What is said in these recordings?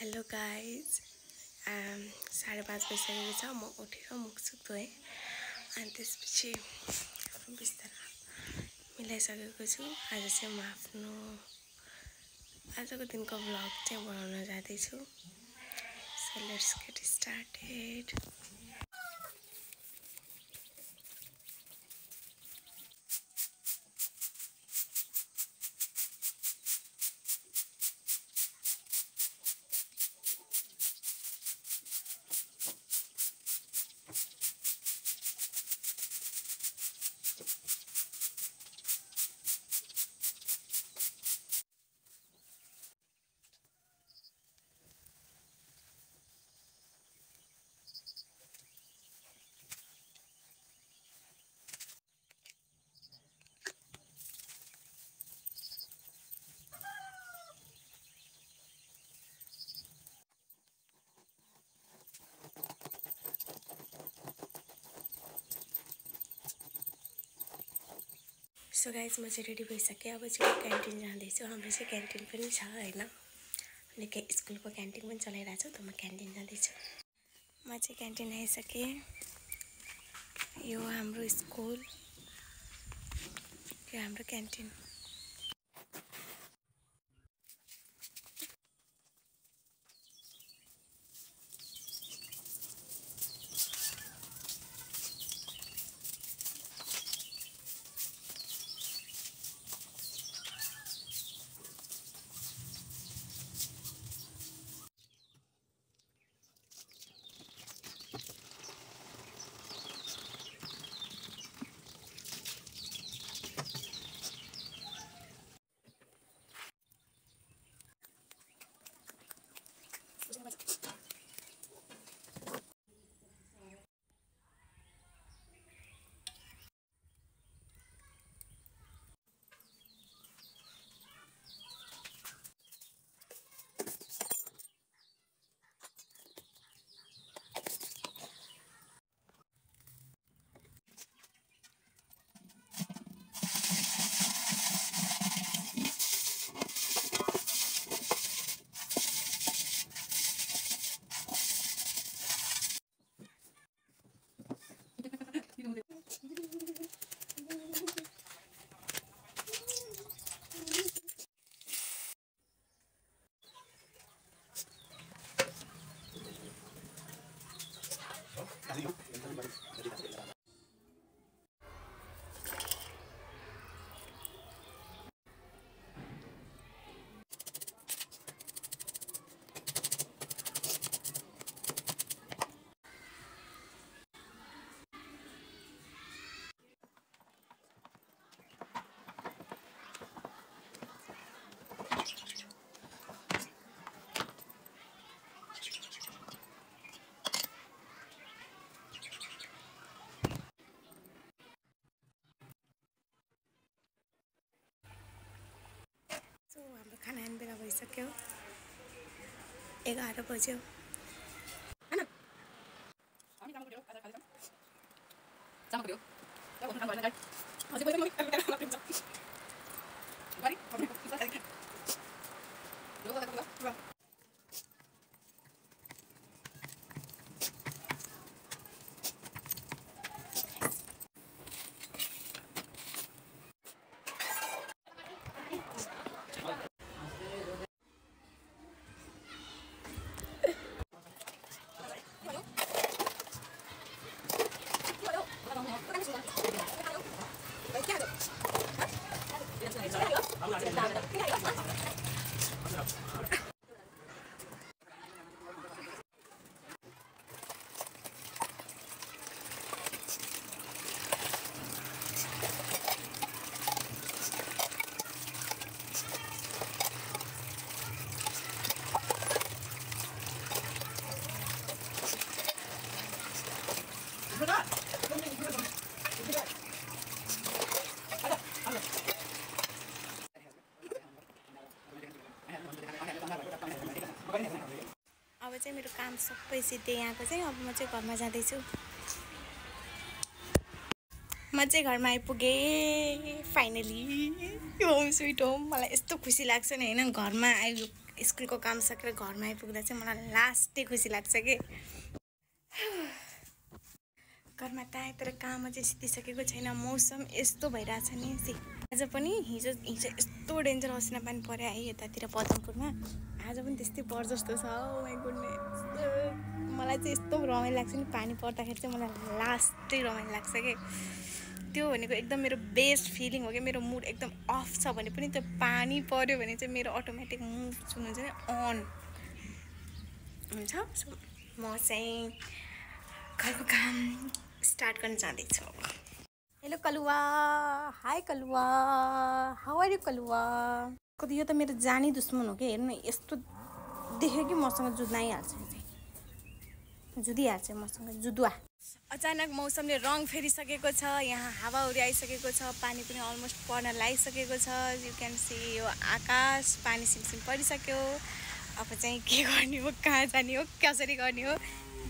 Hello guys 5:30 बजिसकेको छ। म उठेर मुख सुख धोएँ अनि त्यसपछि बिस्तारा मिलाइसकेको छु। आज चाहिँ म आफ्नो आजको दिनको भ्लग चाहिँ बनाउन जाँदैछु। So let's get started. So guys म चाहिँ रेडी भइसकेँ। अब चाहिँ क्यान्टिन जाँदैछु। हाम्रो चाहिँ क्यान्टिन पनि छ होइन, अनि स्कुलको क्यान्टिन पनि चलाइरहेको छु, त म क्यान्टिन जाँदैछु। म चाहिँ क्यान्टिन आइसकेँ। यो हाम्रो स्कुल, यो हाम्रो क्यान्टिन। सो हाम्रो खाना खाने बेला भइसक्यो, 11 बज्यो। अब चाहिँ मेरो काम सबै सिद्धे यहाँको चाहिँ। अब म चाहिँ घरमा जाँदैछु। म चाहिँ घरमा आइपुगेँ फाइनली। Home sweet home. मलाई यस्तो खुसी लाग्छ नि होइन, घरमा स्कुलको काम सकेर घरमा आइपुग्दा चाहिँ मलाई लास्टै खुसी लाग्छ कि घरमा त आए तर काम चाहिँ सिद्धिसकेको छैन। मौसम यस्तो भइरहेछ नि आज पनि हिजो यस्तो डेन्जर असिना पानी पऱ्यो है यतातिर पदमपुरमा। आज पनि त्यस्तै पर् जस्तो छ। माई गुडनेस, मलाई चाहिँ यस्तो रमाइलो लाग्छ नि पानी पर्दाखेरि चाहिँ मलाई लास्टै रमाइलो लाग्छ कि त्यो भनेको एकदम मेरो बेस्ट फिलिङ हो कि मेरो मुड एकदम अफ छ भने पनि त्यो पानी पऱ्यो भने चाहिँ मेरो अटोमेटिक मुड जुन हुन्छ नि अन हुन्छ। सो म चाहिँ घरको काम स्टार्ट गर्न जाँदैछु। Hello Kaluwa, hi Kaluwa, how are you Kaluwa? कति यो त मेरो जानी दुश्मन हो कि हेर्नु न, यस्तो देख्यो कि मसँग जुद्न आइहाल्छ, चाहिँ जुधिहाल्छ मसँग जुदुवा। अचानक मौसमले रङ फेरिसकेको छ। यहाँ हावाहुरी आइसकेको छ। पानी पनि अलमोस्ट पर्न लागिसकेको छ। यु क्यान सी यो आकाश पानी सिमसिम परिसक्यो। अब चाहिँ के गर्ने हो, कहाँ जाने हो, कसरी गर्ने हो,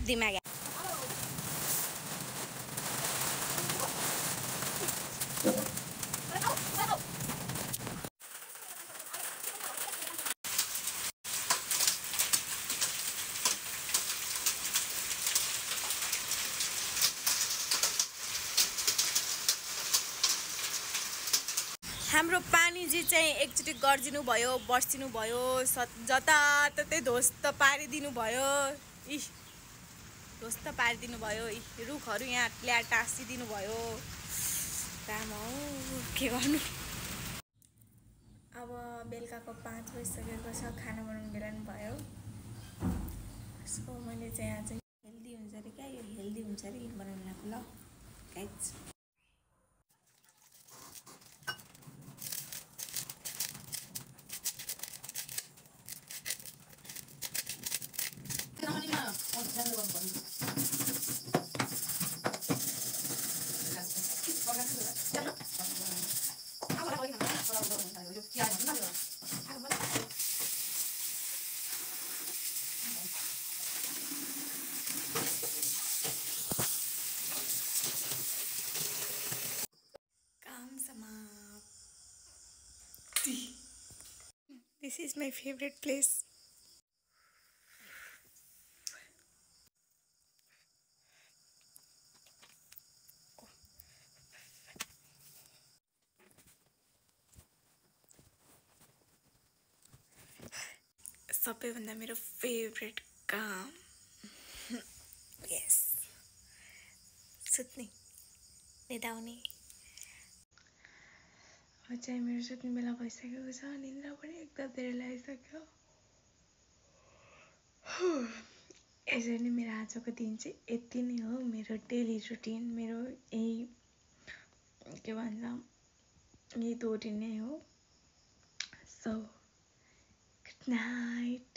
दिमाग हाम्रो पानीजी चाहिँ एकचोटि गर्जिनु भयो, बर्सिनु भयो, जताततै ध्वस्त पारिदिनु भयो। ध्वस्त पारिदिनु भयो। रुखहरू यहाँ ल्याएर टाँसिदिनु भयो। काम हो, के गर्नु। अब बेलुकाको 5 बजिसकेको छ। खाना बनाउनु बेला पनि भयो। सो मैले चाहिँ आज हेल्दी हुन्छ अरे क्या, यो हेल्दी हुन्छ अरे बनाउनु लाग्यो। ल गाइज, काम समाप्त। This is my favorite place. सबैभन्दा मेरो फेभरेट काम यस, सुत्ने, निदाउने। अब चाहिँ मेरो सुत्ने बेला भइसकेको छ। निन्द्रा पनि एकदम धेरै लागिसक्यो। यसरी नै मेरो आजको दिन चाहिँ यति नै हो। मेरो डेली रुटिन, मेरो यही के भन्छ, यही दोहोरी नै हो। So good night.